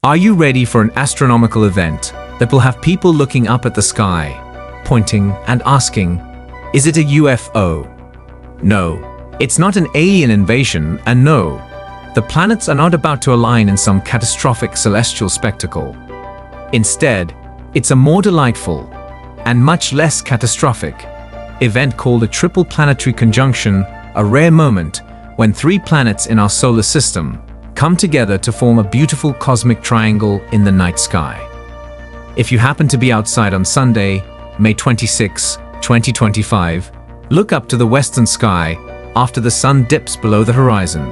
Are you ready for an astronomical event that will have people looking up at the sky, pointing and asking, is it a UFO? No, it's not an alien invasion, and no, the planets are not about to align in some catastrophic celestial spectacle. Instead, it's a more delightful and much less catastrophic event called a triple planetary conjunction, a rare moment when three planets in our solar system come together to form a beautiful cosmic triangle in the night sky. If you happen to be outside on Sunday, May 26, 2025, look up to the western sky after the sun dips below the horizon.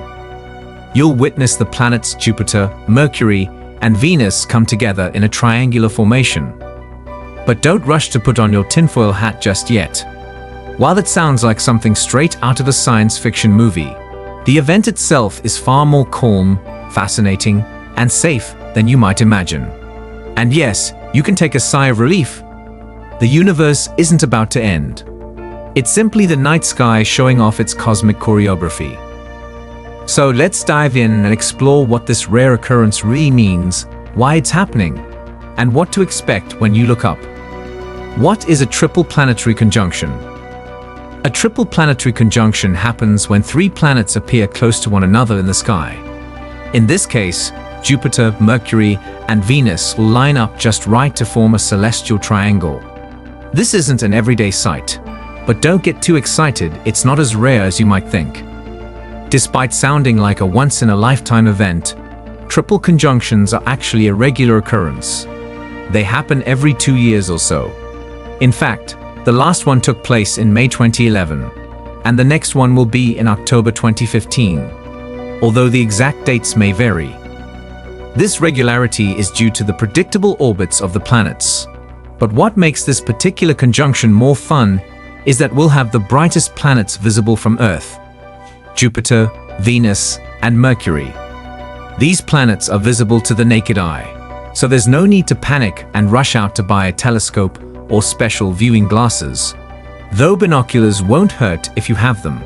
You'll witness the planets Jupiter, Mercury, and Venus come together in a triangular formation. But don't rush to put on your tinfoil hat just yet. While it sounds like something straight out of a science fiction movie, the event itself is far more calm, fascinating, and safe than you might imagine. And yes, you can take a sigh of relief. The universe isn't about to end. It's simply the night sky showing off its cosmic choreography. So let's dive in and explore what this rare occurrence really means, why it's happening, and what to expect when you look up. What is a triple planetary conjunction? A triple planetary conjunction happens when three planets appear close to one another in the sky. In this case, Jupiter, Mercury, and Venus will line up just right to form a celestial triangle. This isn't an everyday sight, but don't get too excited, it's not as rare as you might think. Despite sounding like a once-in-a-lifetime event, triple conjunctions are actually a regular occurrence. They happen every 2 years or so. In fact, the last one took place in May 2011, and the next one will be in October 2015, although the exact dates may vary. This regularity is due to the predictable orbits of the planets. But what makes this particular conjunction more fun is that we'll have the brightest planets visible from Earth: Jupiter, Venus, and Mercury. These planets are visible to the naked eye, so there's no need to panic and rush out to buy a telescope or special viewing glasses, though binoculars won't hurt if you have them.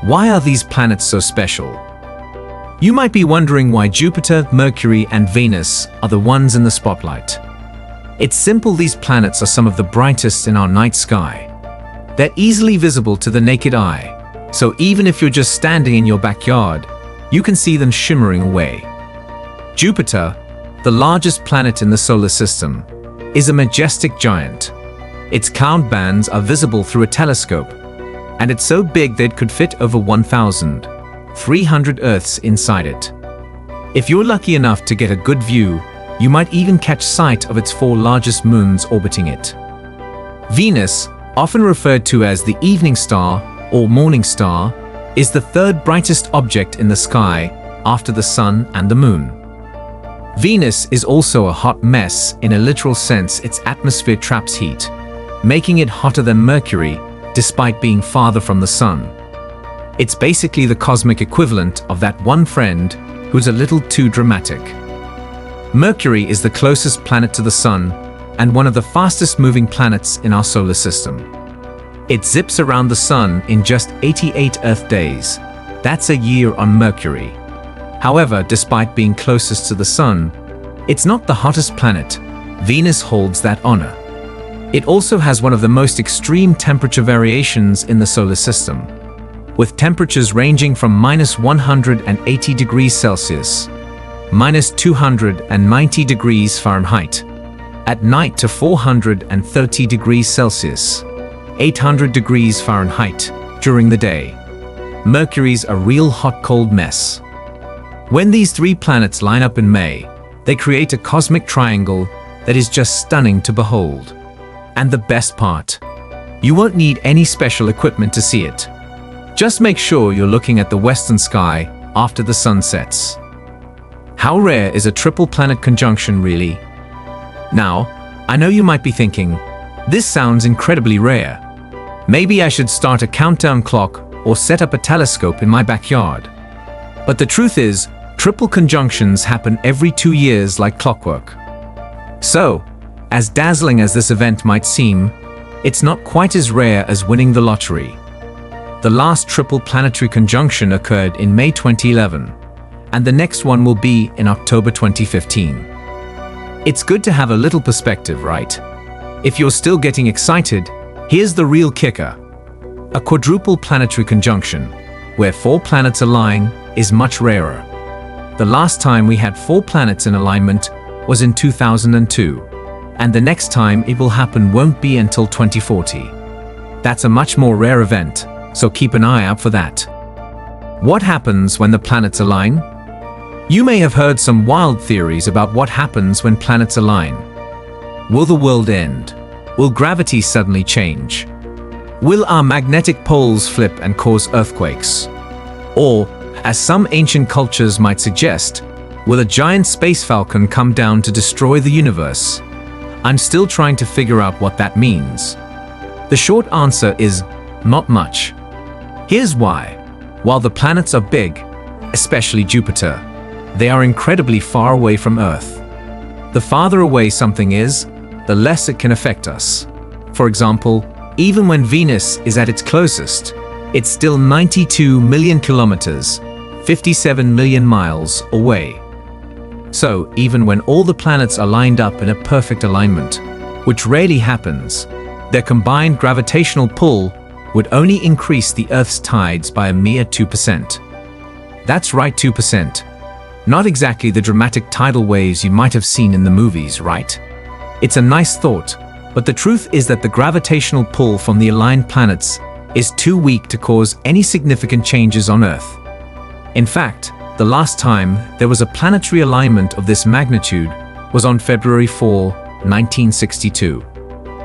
Why are these planets so special? You might be wondering why Jupiter, Mercury, and Venus are the ones in the spotlight. It's simple, these planets are some of the brightest in our night sky. They're easily visible to the naked eye, so even if you're just standing in your backyard, you can see them shimmering away. Jupiter, the largest planet in the solar system, is a majestic giant. Its cloud bands are visible through a telescope, and it's so big that it could fit over 1,300 Earths inside it. If you're lucky enough to get a good view, you might even catch sight of its 4 largest moons orbiting it. Venus, often referred to as the evening star or morning star, is the third brightest object in the sky after the sun and the moon. Venus is also a hot mess in a literal sense. Its atmosphere traps heat, making it hotter than Mercury despite being farther from the sun. It's basically the cosmic equivalent of that one friend who's a little too dramatic. Mercury is the closest planet to the sun and one of the fastest moving planets in our solar system. It zips around the sun in just 88 Earth days. That's a year on Mercury. However, despite being closest to the sun, it's not the hottest planet. Venus holds that honor. It also has one of the most extreme temperature variations in the solar system, with temperatures ranging from -180 degrees Celsius, -290 degrees Fahrenheit, at night to 430 degrees Celsius, 800 degrees Fahrenheit, during the day. Mercury's a real hot-cold mess. When these three planets line up in May, they create a cosmic triangle that is just stunning to behold. And the best part, you won't need any special equipment to see it. Just make sure you're looking at the western sky after the sun sets. How rare is a triple planet conjunction really? Now, I know you might be thinking, this sounds incredibly rare. Maybe I should start a countdown clock or set up a telescope in my backyard. But the truth is, triple conjunctions happen every 2 years like clockwork. So, as dazzling as this event might seem, it's not quite as rare as winning the lottery. The last triple planetary conjunction occurred in May 2011, and the next one will be in October 2015. It's good to have a little perspective, right? If you're still getting excited, here's the real kicker. A quadruple planetary conjunction, where 4 planets align, is much rarer. The last time we had 4 planets in alignment was in 2002, and the next time it will happen won't be until 2040. That's a much more rare event, so keep an eye out for that. What happens when the planets align? You may have heard some wild theories about what happens when planets align. Will the world end? Will gravity suddenly change? Will our magnetic poles flip and cause earthquakes? Or, as some ancient cultures might suggest, will a giant space falcon come down to destroy the universe? I'm still trying to figure out what that means. The short answer is not much. Here's why. While the planets are big, especially Jupiter, they are incredibly far away from Earth. The farther away something is, the less it can affect us. For example, even when Venus is at its closest, it's still 92 million kilometers, 57 million miles away. So, even when all the planets are lined up in a perfect alignment, which rarely happens, their combined gravitational pull would only increase the Earth's tides by a mere 2%. That's right, 2%. Not exactly the dramatic tidal waves you might have seen in the movies, right? It's a nice thought, but the truth is that the gravitational pull from the aligned planets is too weak to cause any significant changes on Earth. In fact, the last time there was a planetary alignment of this magnitude was on February 4, 1962.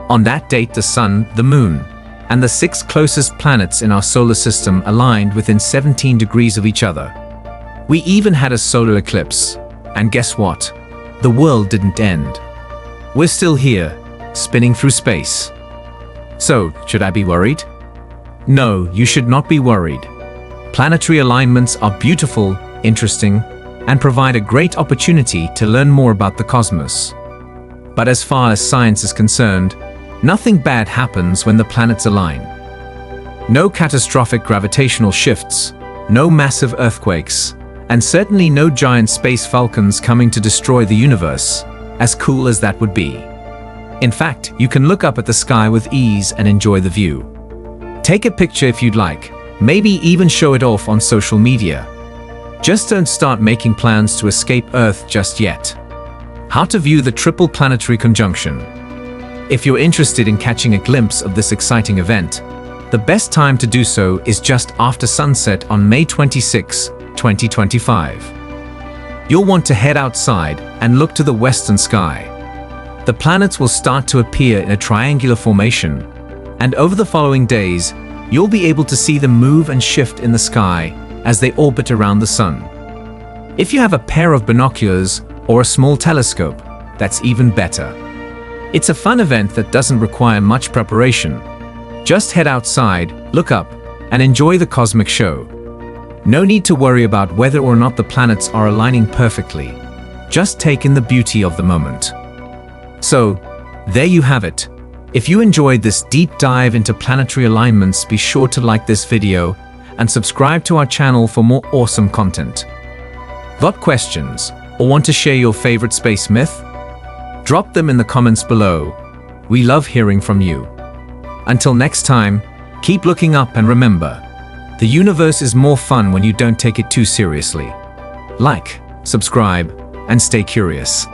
On that date, the Sun, the Moon, and the 6 closest planets in our solar system aligned within 17 degrees of each other. We even had a solar eclipse. And guess what? The world didn't end. We're still here, spinning through space. So, should I be worried? No, you should not be worried. Planetary alignments are beautiful, interesting, and provide a great opportunity to learn more about the cosmos. But as far as science is concerned, nothing bad happens when the planets align. No catastrophic gravitational shifts, no massive earthquakes, and certainly no giant space falcons coming to destroy the universe, as cool as that would be. In fact, you can look up at the sky with ease and enjoy the view. Take a picture if you'd like, maybe even show it off on social media. Just don't start making plans to escape Earth just yet. How to view the triple planetary conjunction. If you're interested in catching a glimpse of this exciting event, the best time to do so is just after sunset on May 26, 2025. You'll want to head outside and look to the western sky. The planets will start to appear in a triangular formation, and over the following days, you'll be able to see them move and shift in the sky as they orbit around the Sun. If you have a pair of binoculars or a small telescope, that's even better. It's a fun event that doesn't require much preparation. Just head outside, look up, and enjoy the cosmic show. No need to worry about whether or not the planets are aligning perfectly. Just take in the beauty of the moment. So, there you have it. If you enjoyed this deep dive into planetary alignments, be sure to like this video and subscribe to our channel for more awesome content. Got questions or want to share your favorite space myth? Drop them in the comments below. We love hearing from you. Until next time, keep looking up and remember, the universe is more fun when you don't take it too seriously. Like, subscribe, and stay curious.